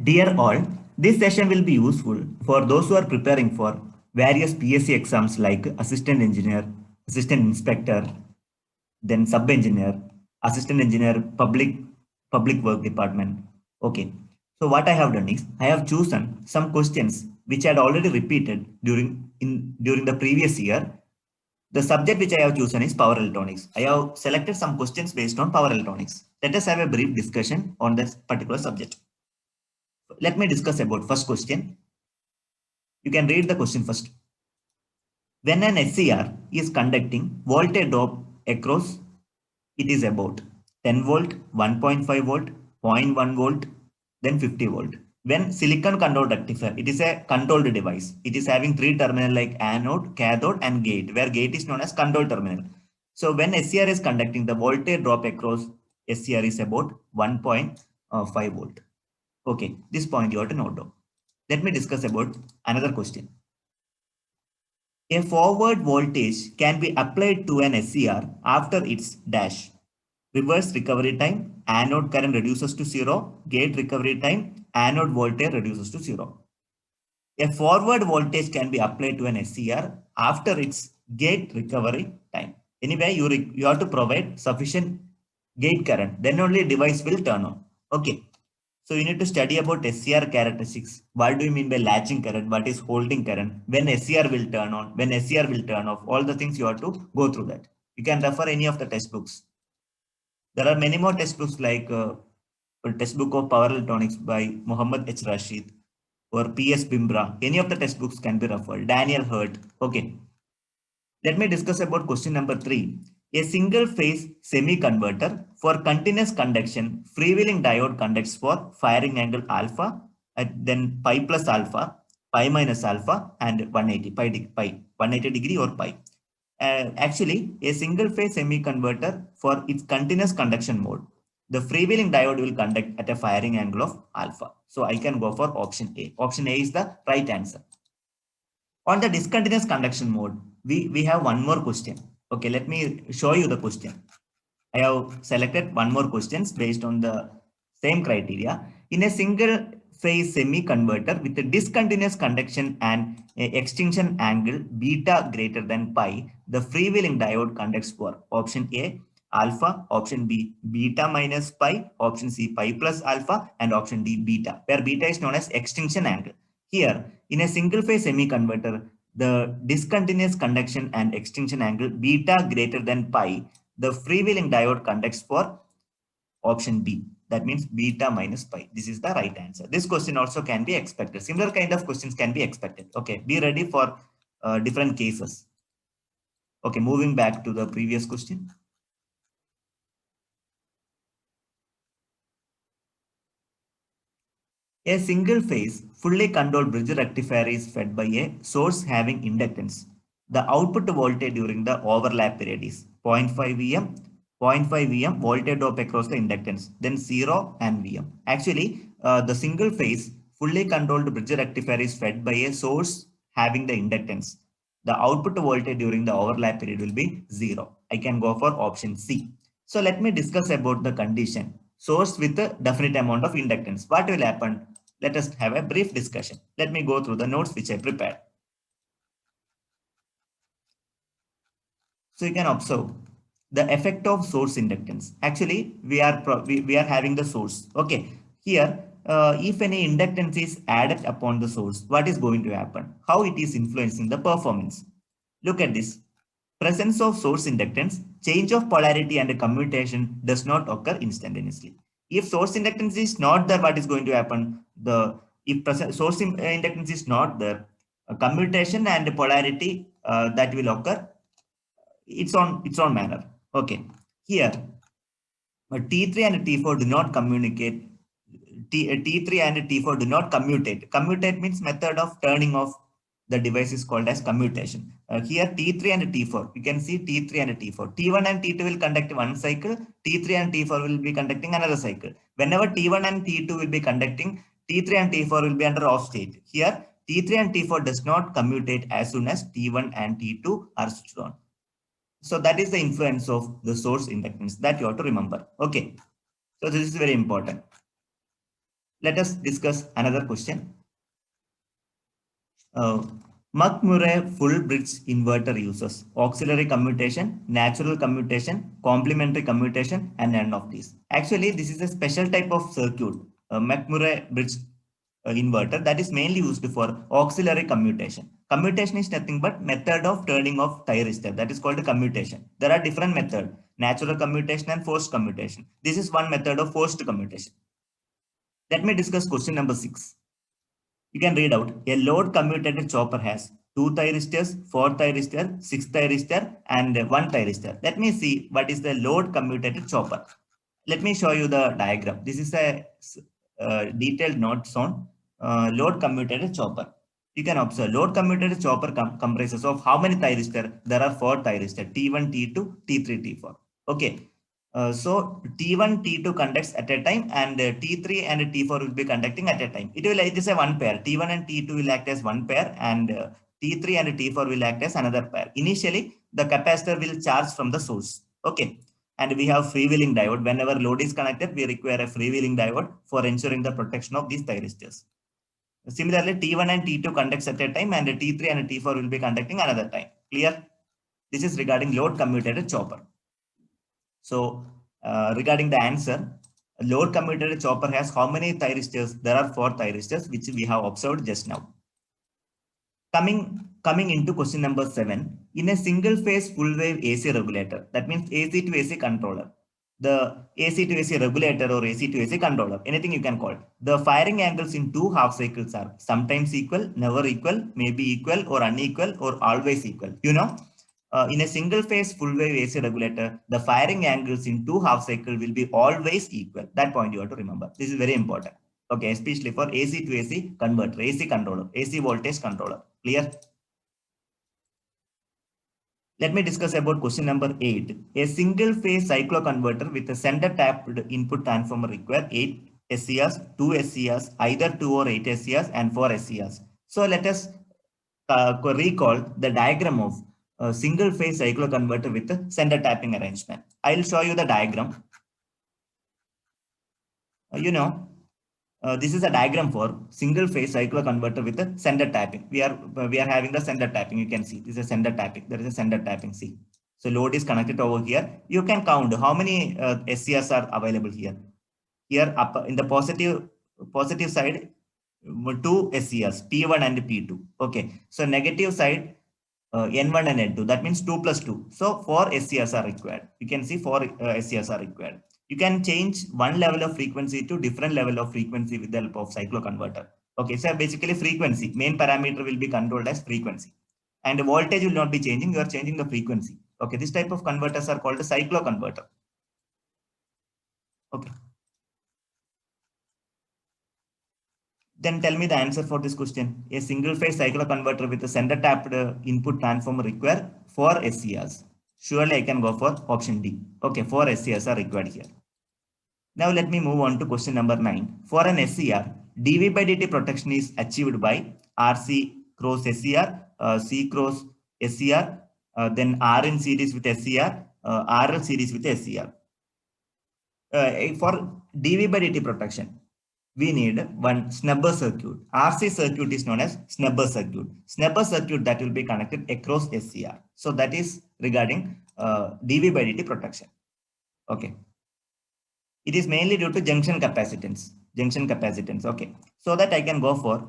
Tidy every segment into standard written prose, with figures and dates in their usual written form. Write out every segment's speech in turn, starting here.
Dear all, this session will be useful for those who are preparing for various PSC exams like assistant engineer, assistant inspector, then sub engineer, assistant engineer, public work department. Okay. So what I have done is I have chosen some questions which I had already repeated during the previous year. The subject which I have chosen is power electronics. I have selected some questions based on power electronics. Let us have a brief discussion on this particular subject. Let me discuss about first question. You can read the question first. When an SCR is conducting voltage drop across, it is about 10 volt, 1.5 volt, zero point 0.1 volt, then 50 volt. When silicon controlled rectifier, it is a controlled device. It is having three terminal like anode, cathode, and gate, where gate is known as control terminal. So when SCR is conducting, the voltage drop across SCR is about 1.5 volt. Okay, this point you have to note down. Let me discuss about another question. A forward voltage can be applied to an SCR after its dash. Reverse recovery time, anode current reduces to zero, gate recovery time, anode voltage reduces to zero. A forward voltage can be applied to an SCR after its gate recovery time. Anyway, you have to provide sufficient gate current, then only device will turn on. Okay. So you need to study about SCR characteristics. What do you mean by latching current? What is holding current? When SCR will turn on? When SCR will turn off? All the things you have to go through that. You can refer any of the textbooks. There are many more textbooks like a textbook of power electronics by Muhammad H. Rashid or P.S. Bimbra. Any of the textbooks can be referred. Daniel Hurt. Okay. Let me discuss about question number 3. A single phase semi-converter for continuous conduction, freewheeling diode conducts for firing angle alpha, then pi plus alpha, pi minus alpha, and 180 pi 180 degree or pi. Actually, a single phase semi-converter for its continuous conduction mode, the freewheeling diode will conduct at a firing angle of alpha. So I can go for option A. Option A is the right answer. On the discontinuous conduction mode, we have one more question. Okay, let me show you the question. I have selected one more questions based on the same criteria. In a single phase semi-converter with a discontinuous conduction and a extinction angle beta greater than pi, the freewheeling diode conducts for option A, alpha, option B, beta minus pi, option C, pi plus alpha, and option D, beta, where beta is known as extinction angle. Here, in a single phase semi-converter, the discontinuous conduction and extinction angle beta greater than pi, the freewheeling diode conducts for option B. That means beta minus pi. This is the right answer. This question also can be expected. Similar kind of questions can be expected. Okay, be ready for different cases. Okay, moving back to the previous question. A single phase, fully controlled bridge rectifier is fed by a source having inductance. The output voltage during the overlap period is 0.5 Vm, 0.5 Vm voltage drop across the inductance, then 0 and Vm. Actually, the single phase, fully controlled bridge rectifier is fed by a source having the inductance. The output voltage during the overlap period will be 0. I can go for option C. So let me discuss about the condition. Source with a definite amount of inductance. What will happen? Let us have a brief discussion. Let me go through the notes which I prepared. So you can observe the effect of source inductance. Actually, we are having the source. Okay, here if any inductance is added upon the source, what is going to happen? How it is influencing the performance? Look at this. Presence of source inductance, change of polarity and commutation does not occur instantaneously. If source inductance is not there, what is going to happen? If source inductance is not there, commutation and polarity that will occur its own manner. Okay, here T3 and T4 do not communicate. T3 and T4 do not commutate. Commutate means method of turning off the device is called as commutation. Here T3 and T4, you can see T3 and T4. T1 and T2 will conduct one cycle. T3 and T4 will be conducting another cycle. Whenever T1 and T2 will be conducting, T3 and T4 will be under off state. Here T3 and T4 does not commutate as soon as T1 and T2 are switched on. So that is the influence of the source inductance that you have to remember. Okay. So this is very important. Let us discuss another question. Murray full bridge inverter uses auxiliary commutation, natural commutation, complementary commutation, and none of these. Actually, this is a special type of circuit, Murray bridge inverter, that is mainly used for auxiliary commutation. Commutation is nothing but method of turning off thyristor. That is called commutation. There are different methods: natural commutation and forced commutation. This is one method of forced commutation. Let me discuss question number 6. You can read out: a load commutated chopper has 2 thyristors, 4 thyristor, 6 thyristor, and 1 thyristor. Let me see what is the load commutated chopper. Let me show you the diagram. This is a detailed notes on load commutated chopper. You can observe load commutated chopper comprises of how many thyristor? There are 4 thyristor: T1, T2, T3, T4. Okay. So T1, T2 conducts at a time, and T3 and T4 will be conducting at a time. It is a one pair. T1 and T2 will act as one pair, and T3 and T4 will act as another pair. Initially, the capacitor will charge from the source. Okay. And we have freewheeling diode. Whenever load is connected, we require a freewheeling diode for ensuring the protection of these thyristors. Similarly, T1 and T2 conducts at a time, and T3 and T4 will be conducting another time. Clear? This is regarding load commutated chopper. So regarding the answer, load commutated chopper has how many thyristors? There are 4 thyristors, which we have observed just now. Coming into question number 7, in a single phase full wave AC regulator, that means AC to AC controller, the AC to AC regulator or AC to AC controller, anything you can call it. The firing angles in 2 half cycles are sometimes equal, never equal, maybe equal or unequal, or always equal. In a single phase full wave AC regulator, the firing angles in 2 half cycle will be always equal. That point you have to remember. This is very important. Okay, especially for AC to AC converter, AC controller, AC voltage controller. Clear? Let me discuss about question number 8. A single phase cycloconverter with a center tapped input transformer require 8 SCRs, 2 SCRs, either 2 or 8 SCRs, and 4 SCRs. So let us recall the diagram of a single phase cycloconverter with a center tapping arrangement. I'll show you the diagram. This is a diagram for single phase cycloconverter with a center tapping. We are having the center tapping. You can see this is a center tapping. There is a center tapping. See, so load is connected over here. You can count how many SCRs are available here. Here up in the positive side, 2 SCRs, P1 and P2. Okay, so negative side, N1 and N2. That means 2 plus 2. So 4 SCRs are required. You can see 4 SCRs are required. You can change one level of frequency to different level of frequency with the help of cycloconverter. Okay, so basically frequency, main parameter will be controlled as frequency. And the voltage will not be changing, you are changing the frequency. Okay, this type of converters are called a cycloconverter. Okay. Then tell me the answer for this question. A single phase cycloconverter with a center tapped input transformer require 4 SCRs. Surely I can go for option D. Okay, 4 SCRs are required here. Now let me move on to question number 9. For an SCR, dV by dt protection is achieved by RC cross SCR, C cross SCR, then R in series with SCR, RL series with SCR. For dV by dt protection, we need one snubber circuit. RC circuit is known as snubber circuit. Snubber circuit that will be connected across SCR. So that is regarding dV by dt protection. Okay. It is mainly due to junction capacitance. Okay. So that I can go for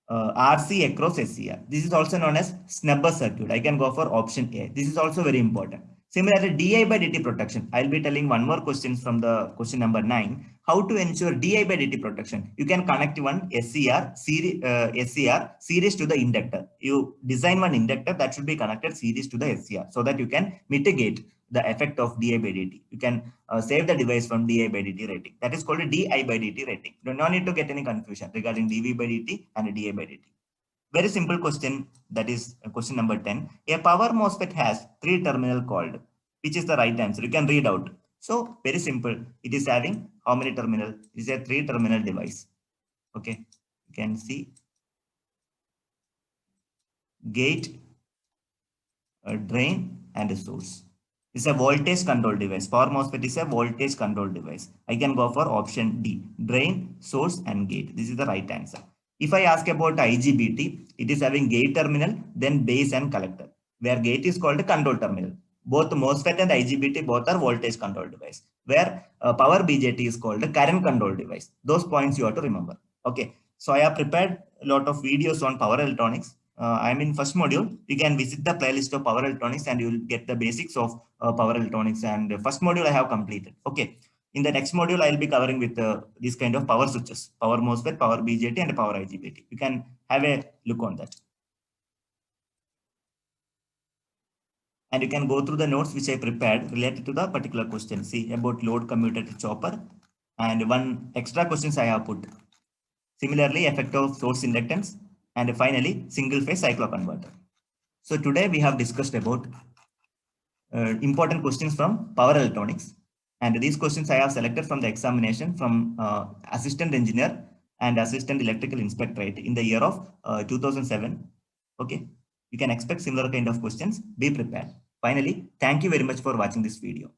RC across SCR. This is also known as snubber circuit. I can go for option A. This is also very important. Similarly, DI by dt protection. I'll be telling one more question from the question number 9. How to ensure DI by dt protection? You can connect one SCR series to the inductor. You design one inductor that should be connected series to the SCR so that you can mitigate the effect of DI by dt. You can save the device from DI by dt rating. That is called a DI by dt rating. No need to get any confusion regarding dV by dt and DI by dt. Very simple question, that is question number 10. A power MOSFET has 3 terminal called. Which is the right answer? You can read out. So very simple. It is having how many terminal? It is a 3 terminal device. Okay. You can see gate, drain, and a source. It's a voltage control device. Power MOSFET is a voltage control device. I can go for option D, drain, source and gate. This is the right answer. If I ask about IGBT, it is having gate terminal, then base and collector, where gate is called a control terminal. Both MOSFET and IGBT both are voltage control device, where power BJT is called a current control device. Those points you have to remember. Okay, so I have prepared a lot of videos on power electronics. I'm in first module. You can visit the playlist of power electronics and you will get the basics of power electronics, and the first module I have completed. Okay. In the next module, I'll be covering with this kind of power switches, power MOSFET, power BJT, and power IGBT. You can have a look on that. And you can go through the notes which I prepared related to the particular question. See about load commutator chopper, and one extra questions I have put. Similarly, effect of source inductance, and finally, single phase cycloconverter. So today we have discussed about important questions from power electronics. And these questions I have selected from the examination from assistant engineer and assistant electrical inspector in the year of 2007. Okay, you can expect similar kind of questions. Be prepared. Finally, thank you very much for watching this video.